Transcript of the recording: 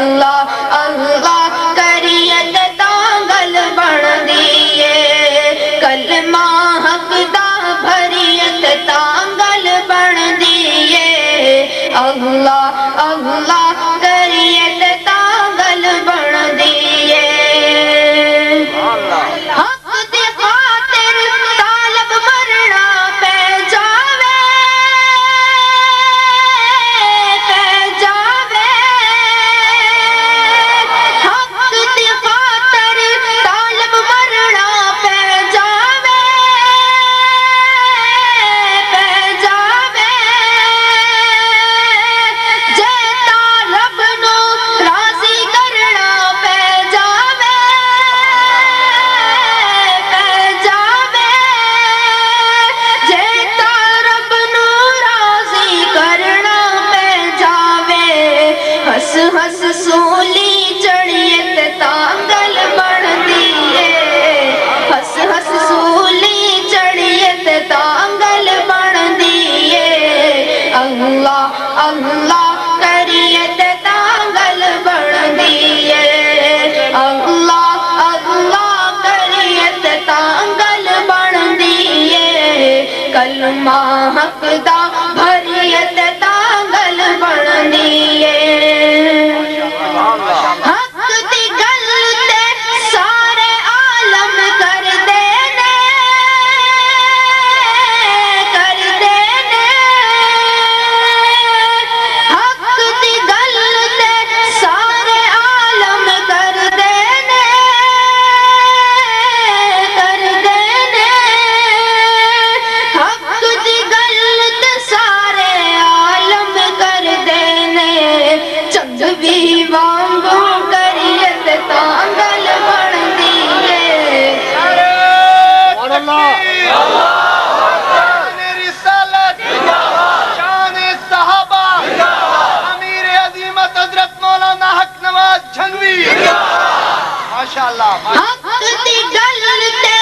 اللہ اللہ کریت تانگل بن دیے کلمہ حق دا بھریت تانگل بن دیے اللہ اللہ کریت تانگل بن دیے حق دی خاطر طالب مرنا پہ جاوے حق دی خاطر طالب مرنا پہ جاوے جیتا رب نو راضی کرنا پہ جاوے جیتا رب نو راضی کرنا پہ جاوے ہس ہس سولی چڑیت تانگل بن دیے ہس ہس سولی چڑیت تانگل بن دیے اللہ اللہ کریت تانگل بن دیے اللہ اللہ کریت تانگل بن دیے کلمہ حق دا بھریت تانگل بن دیے حق دی گل تے سارے عالم کر دینے حق دی گل تے سارے عالم کر دینے حق دی گل تے سارے عالم کر دینے چند بھی وانگو کریت تانگل بن دیے رسالت شان صحابہ امیر عظیمت حضرت مولانا حق نواز جھنگوی ماشاءاللہ حق دی گل تے